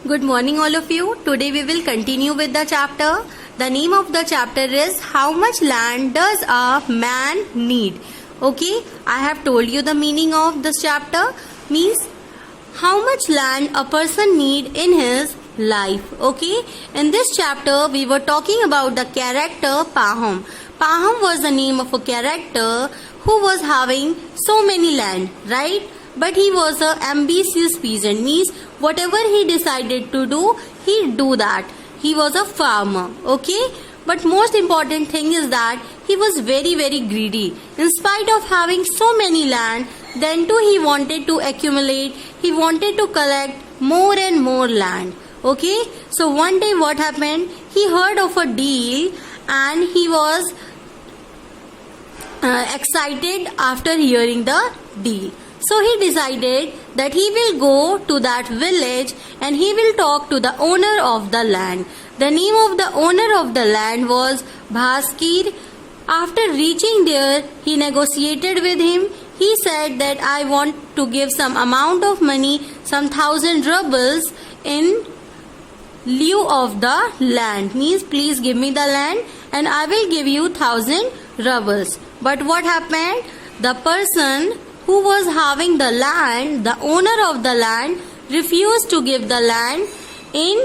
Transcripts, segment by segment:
Good morning all of you. Today we will continue with the chapter. The name of the chapter is How much land does a man need? Okay, I have told you the meaning of this chapter. Means how much land a person need in his life. Okay, in this chapter we were talking about the character Paham. Paham was the name of a character who was having so many land, right? But he was a ambitious peasant, means whatever he decided to do, he'd do that. He was a farmer, okay? But most important thing is that he was very greedy. In spite of having so many land, then too he wanted to accumulate, he wanted to collect more and more land, okay? So one day what happened? He heard of a deal and he was excited after hearing the deal. So he decided that he will go to that village and he will talk to the owner of the land. The name of the owner of the land was Bhaskir. After reaching there, he negotiated with him. He said that I want to give some amount of money, some 1,000 rubles in lieu of the land. Means please give me the land and I will give you 1,000 rubles. But what happened? The person who was having the land, the owner of the land, refused to give the land in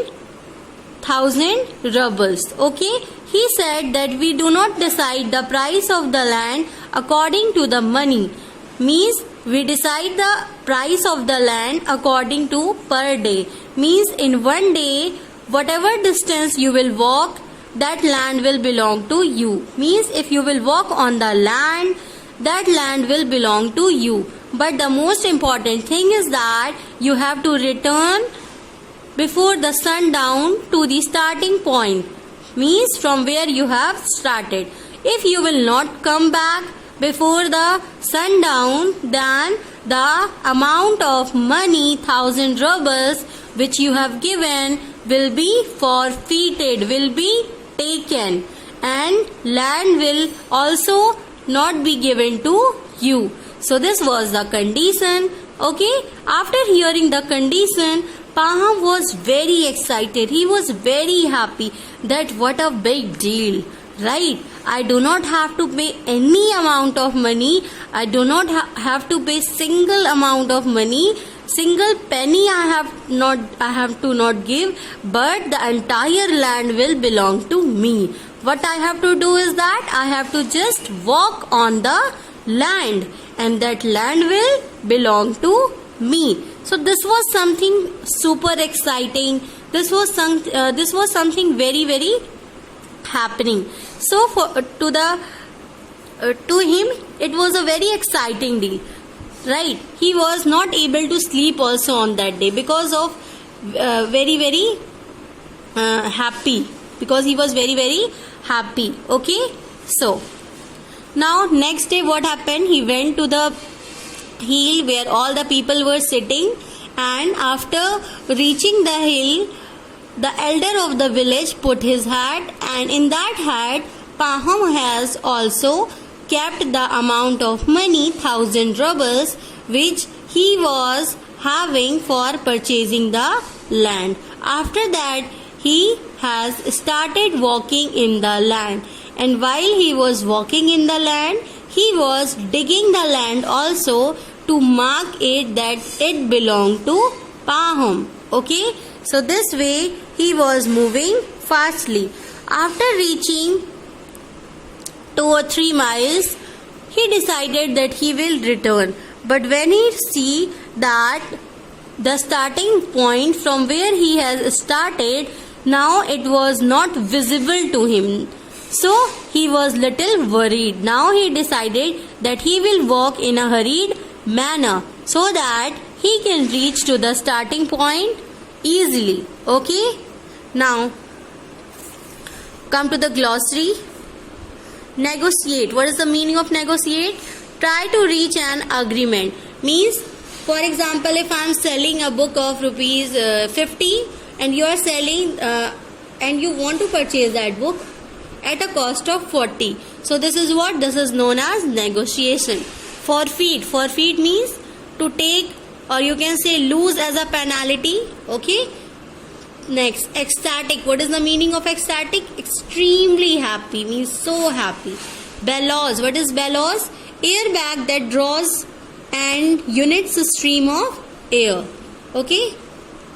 1,000 rubles. Okay, he said that we do not decide the price of the land according to the money. Means we decide the price of the land according to per day. Means in one day, whatever distance you will walk, that land will belong to you. Means if you will walk on the land, that land will belong to you. But the most important thing is that you have to return before the sundown to the starting point. Means from where you have started. If you will not come back before the sundown, then the amount of money, 1,000 rubles, which you have given will be forfeited, will be taken, and land will also not be given to you. So this was the condition. Okay, after hearing the condition, Paham was very excited. He was very happy that what a big deal, right? I do not have to pay any amount of money. I do not have to pay single amount of money. Single penny I have to not give, but the entire land will belong to me. What I have to do is that I have to just walk on the land and that land will belong to me. So this was something super exciting. This was something very happening. So to him it was a very exciting deal, right? He was not able to sleep also on that day because of very happy, because he was very happy. Okay, so now next day what happened? He went to the hill where all the people were sitting, and after reaching the hill, the elder of the village put his hat, and in that hat Paham has also kept the amount of money, 1,000 rubles, which he was having for purchasing the land. After that he has started walking in the land, and while he was walking in the land, he was digging the land also to mark it that it belonged to Paham. Okay, so this way he was moving fastly. After reaching 2 or 3 miles, he decided that he will return. But when he see that the starting point from where he has started, now it was not visible to him. So he was little worried. Now he decided that he will walk in a hurried manner so that he can reach to the starting point easily. Okay, now come to the glossary. Negotiate. What is the meaning of negotiate? Try to reach an agreement. Means, for example, if I am selling a book of rupees 50 and you are selling and you want to purchase that book at a cost of 40. So this is what? This is known as negotiation. Forfeit. Forfeit means to take, or you can say lose as a penalty. Okay, Next, ecstatic. What is the meaning of ecstatic? Extremely happy, means so happy. Bellows. What is bellows? Airbag that draws and units a stream of air. Okay?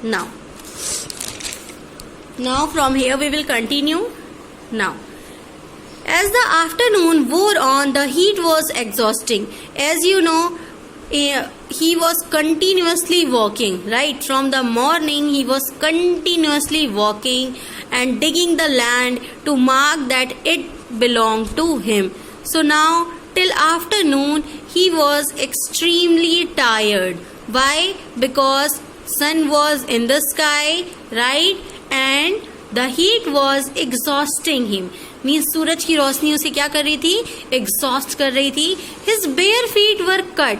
Now from here we will continue. Now, as the afternoon wore on, the heat was exhausting. As you know, he was continuously walking, right? From the morning he was continuously walking and digging the land to mark that it belonged to him. So now till afternoon he was extremely tired. Why? Because sun was in the sky, right? And the heat was exhausting him. Means सूरज की रोशनी उसे क्या कर रही थी? Exhaust कर रही थी. His bare feet were cut.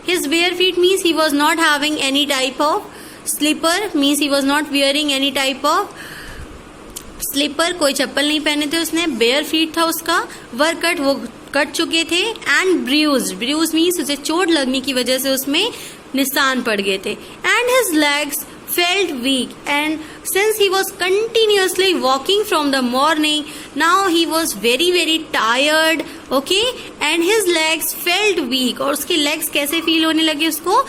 His bare feet means he was not having any type of slipper, means he was not wearing any type of slipper. कोई चप्पल नहीं पहने थे उसने. bare feet था उसका. were cut, वो कट चुके थे. and bruised. bruised means उसे चोट लगने की वजह से उसमें निशान पड़ गए थे. and his legs felt weak, and since he was continuously walking from the morning, now he was very tired. Okay, and his legs felt weak. और उसके legs कैसे feel होने लगे? उसको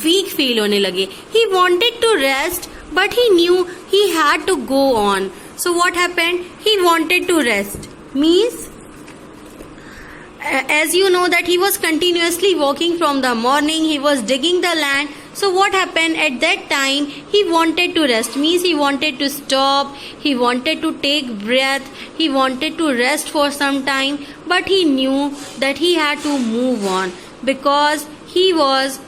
weak feel होने लगे. He wanted to rest, but he knew he had to go on. So what happened? He wanted to rest, means as you know that he was continuously walking from the morning, he was digging the land. So what happened at that time? He wanted to rest, means he wanted to stop, he wanted to take breath, he wanted to rest for some time, but he knew that he had to move on because he was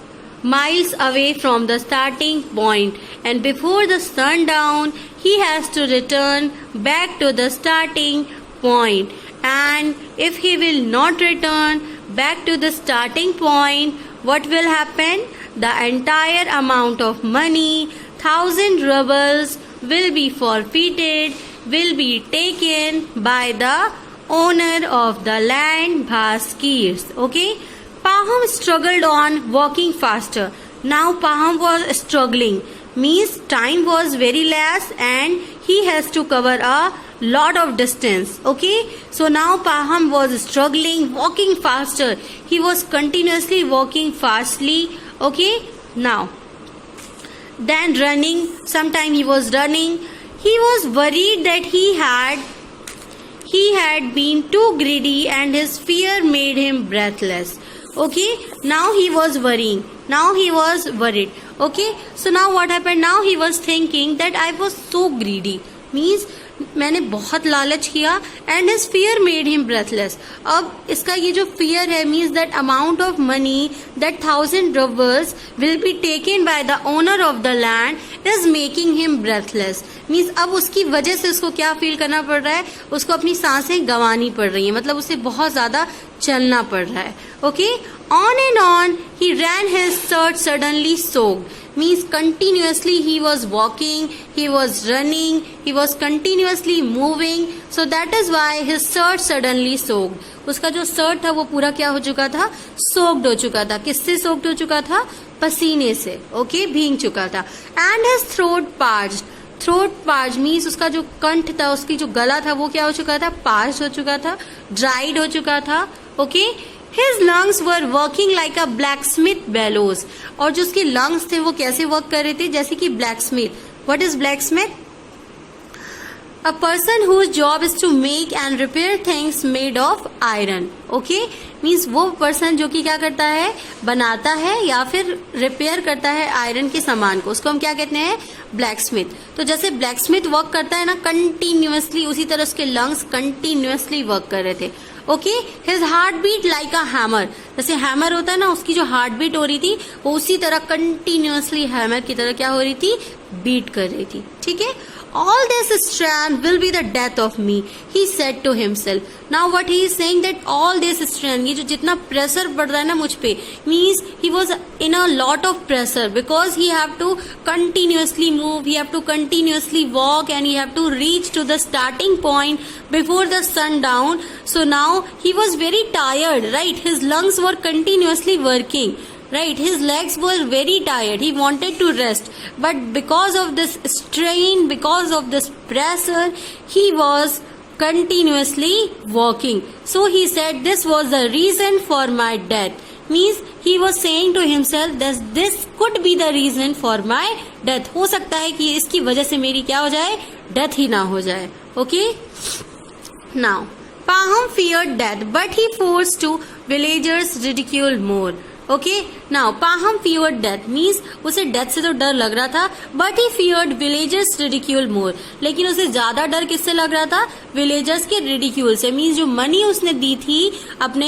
miles away from the starting point, and before the sundown he has to return back to the starting point. And if he will not return back to the starting point, what will happen? The entire amount of money, 1,000 rubles, will be forfeited, will be taken by the owner of the land, Bhaskirs. Okay? Paham struggled on, walking faster. Now Paham was struggling, means time was very less and he has to cover a lot of distance. Okay, so now Paham was struggling, walking faster. He was continuously walking fastly. Okay, now then running. Sometime he was running. He was worried that he had been too greedy and his fear made him breathless. Okay, now he was worrying. Now he was worried. Okay, so now what happened? Now he was thinking that I was so greedy, means मैंने बहुत लालच किया, and his fear made him breathless. अब इसका ये जो fear है, means that amount of money, that 1,000 rubles will be taken by the owner of the land, is making him breathless. Means अब उसकी वजह से उसको क्या फील करना पड़ रहा है? उसको अपनी सांसें गंवानी पड़ रही है, मतलब उसे बहुत ज्यादा चलना पड़ रहा है. Okay, on and on he ran his shirt suddenly soaked. means continuously he was walking, he was running, he was continuously moving, so that is why his shirt suddenly soaked. उसका जो शर्ट था वो पूरा क्या हो चुका था? Soaked हो चुका था. किससे सोक्ड हो चुका था? पसीने से. ओके, भीग चुका था. And his throat parched. Throat parch means उसका जो कंठ था, उसकी जो गला था वो क्या हो चुका था? पार्च हो चुका था, ड्राइड हो चुका था. Okay, His lungs were working like a blacksmith bellows. और जो उसके lungs थे वो कैसे वर्क कर रहे थे? जैसे कि blacksmith. What is blacksmith? A person whose job is to make and repair things made of iron. Okay? Means वो पर्सन जो कि क्या करता है? बनाता है या फिर रिपेयर करता है आयरन के सामान को, उसको हम क्या कहते हैं? ब्लैकस्मिथ. तो जैसे ब्लैकस्मिथ वर्क करता है ना कंटिन्यूअसली, उसी तरह उसके लंग्स कंटिन्यूअसली वर्क कर रहे थे. Okay, his heart beat like a hammer. जैसे हैमर होता है ना, उसकी जो हार्ट बीट हो रही थी वो उसी तरह कंटिन्यूअसली हैमर की तरह क्या हो रही थी? बीट कर रही थी. ठीक है. All this strain will be the death of me, he said to himself. Now what he is saying that all this strain, ये जो जितना प्रेशर पड़ रहा है ना मुझ पे, means he was in a lot of pressure because he have to continuously move, he have to continuously walk, and he have to reach to the starting point before the sundown. So now he was very tired, right? His lungs were continuously working. right? His legs were very tired. He wanted to rest, but because of this strain, because of this pressure, he was continuously walking. So he said, this was the reason for my death. Means he was saying to himself that this could be the reason for my death. हो सकता है कि इसकी वजह से मेरी क्या हो जाए, डेथ ही ना हो जाए. Okay? Now, Paham feared death, but he forced to villagers ridicule more. Okay? Now, Paham feared death means उसे डेथ से तो डर लग रहा था, but he feared villagers ridicule more. लेकिन उसे ज्यादा डर किससे लग रहा था, विलेजर्स के रिडिक्यूल से. मीन्स जो मनी उसने दी थी अपने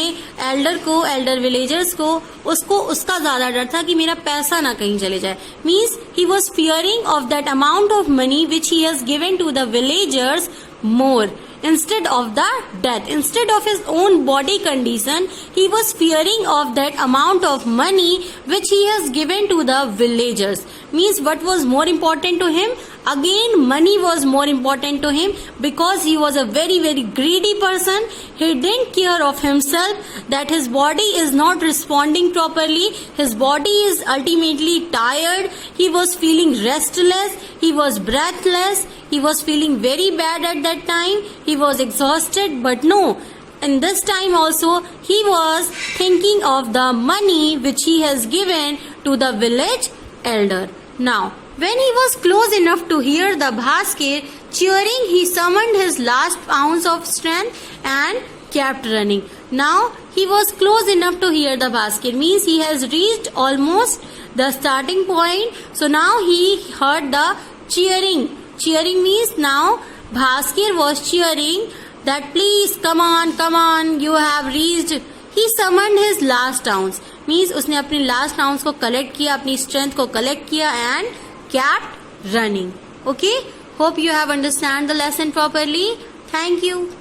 एल्डर विलेजर्स को, उसको उसका ज्यादा डर था कि मेरा पैसा ना कहीं चले जाए. Means he was fearing of that amount of money which he has given to the villagers more instead of the death. Instead of his own body condition, he was fearing of that amount of money which he has given to the villagers. Means what was more important to him? Again, money was more important to him because he was a very greedy person. He didn't care of himself, that his body is not responding properly. His body is ultimately tired. He was feeling restless. He was breathless. He was feeling very bad at that time. He was exhausted, but no. And this time also he was thinking of the money which he has given to the village elder. Now, when he was close enough to hear the Bhaskir cheering, he summoned his last ounce of strength and kept running. Now, he was close enough to hear the Bhaskir. Means he has reached almost the starting point. So now he heard the cheering. Cheering means now Bhaskir was cheering that please come on, you have reached. He summoned his last ounce. Means उसने अपनी last ounce को collect किया, अपनी strength को collect किया and kept running. Okay? Hope you have understand the lesson properly. Thank you.